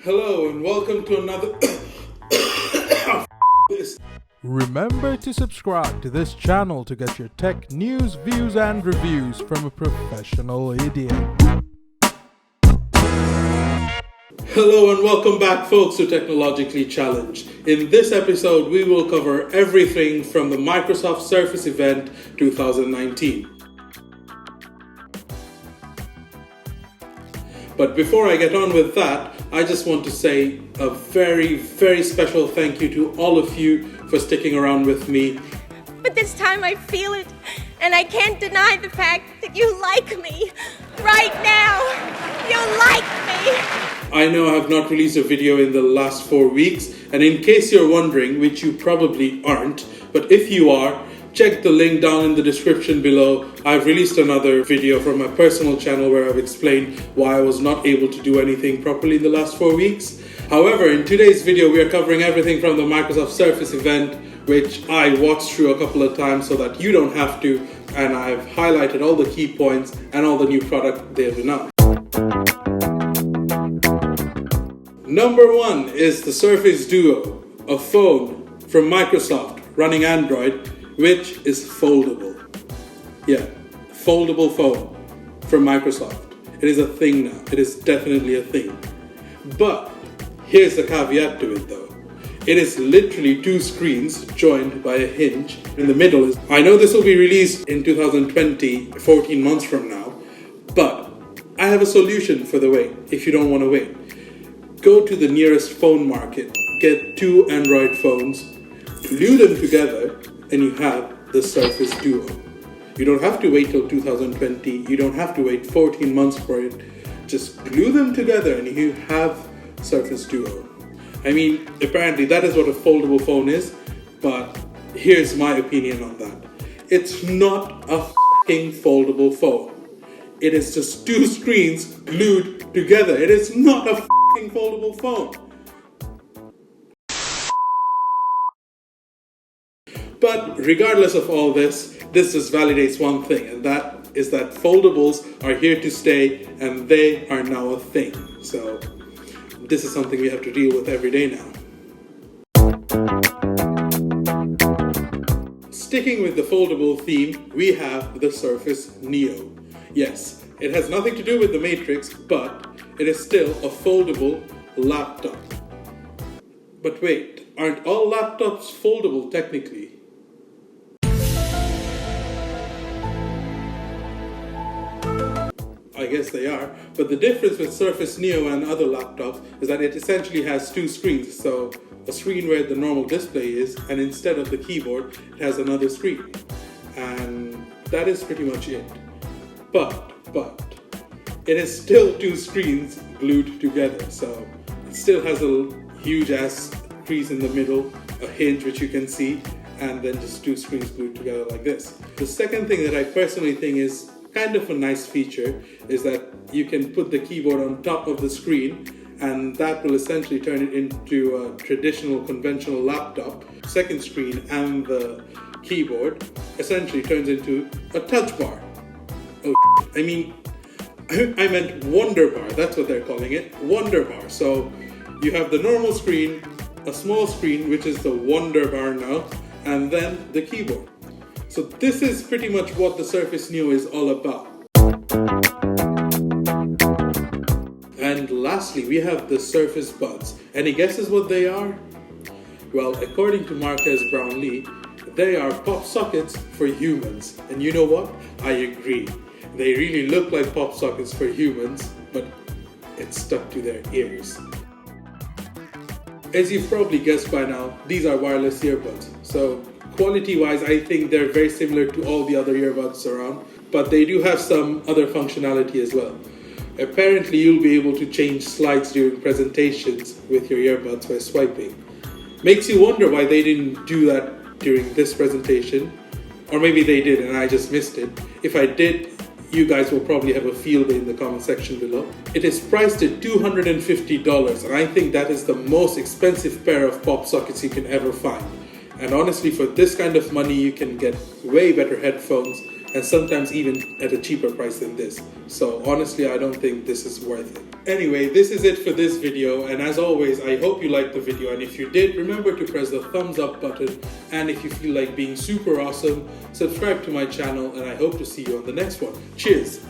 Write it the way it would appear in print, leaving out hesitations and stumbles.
Hello and welcome to another Remember to subscribe to this channel to get your tech news, views and reviews from a professional idiot. Hello and welcome back folks to Technologically Challenged. In this episode we will cover everything from the Microsoft Surface event 2019. But before I get on with that, I just want to say a very special thank you to all of you for sticking around with me. But this time I feel it, and I can't deny the fact that you like me. Right now, you like me. I know I have not released a video in the last 4 weeks, and in case you're wondering, which you probably aren't, but if you are, check the link down in the description below. I've released another video from my personal channel where I've explained why I was not able to do anything properly in the last 4 weeks. However, in today's video we are covering everything from the Microsoft Surface event, which I watched through a couple of times so that you don't have to, and I've highlighted all the key points and all the new product they have announced. Number 1 is the Surface Duo, a phone from Microsoft running Android, which is foldable. Yeah, foldable phone from Microsoft. It is a thing now. It is definitely a thing. But here's the caveat to it though. It is literally 2 screens joined by a hinge. In the middle is, I know this will be released in 2020, 14 months from now, but I have a solution for the wait, if you don't want to wait. Go to the nearest phone market, get 2 Android phones, glue them together, and you have the Surface Duo. You don't have to wait till 2020, you don't have to wait 14 months for it. Just glue them together and you have Surface Duo. I mean, apparently that is what a foldable phone is, but here's my opinion on that. It's not a f***ing foldable phone. It is just 2 screens glued together. It is not a f***ing foldable phone. But regardless of all this just validates one thing, and that is that foldables are here to stay and they are now a thing. So this is something we have to deal with every day now. Sticking with the foldable theme, we have the Surface Neo. Yes, it has nothing to do with the Matrix, but it is still a foldable laptop. But wait, aren't all laptops foldable technically? I guess they are, but the difference with Surface Neo and other laptops is that it essentially has 2 screens. So a screen where the normal display is, and instead of the keyboard, it has another screen. And that is pretty much it. But it is still 2 screens glued together. So it still has a huge ass crease in the middle, a hinge which you can see, and then just 2 screens glued together like this. The second thing that I personally think is kind of a nice feature is that you can put the keyboard on top of the screen, and that will essentially turn it into a traditional conventional laptop. Second screen and the keyboard essentially turns into a touch bar. Oh, I mean, I meant Wonder Bar, that's what they're calling it, Wonder Bar. So you have the normal screen, a small screen which is the Wonder Bar now, and then the keyboard. So this is pretty much what the Surface Neo is all about. And lastly, we have the Surface Buds. Any guesses what they are? Well, according to Marques Brownlee, they are pop sockets for humans. And you know what? I agree. They really look like pop sockets for humans, but it's stuck to their ears. As you've probably guessed by now, these are wireless earbuds. So quality-wise, I think they're very similar to all the other earbuds around, but they do have some other functionality as well. Apparently, you'll be able to change slides during presentations with your earbuds by swiping. Makes you wonder why they didn't do that during this presentation, or maybe they did and I just missed it. If I did, you guys will probably have a field day in the comment section below. It is priced at $250, and I think that is the most expensive pair of pop sockets you can ever find. And honestly, for this kind of money, you can get way better headphones and sometimes even at a cheaper price than this. So honestly, I don't think this is worth it. Anyway, this is it for this video, and as always, I hope you liked the video, and if you did, remember to press the thumbs up button, and if you feel like being super awesome, subscribe to my channel, and I hope to see you on the next one. Cheers!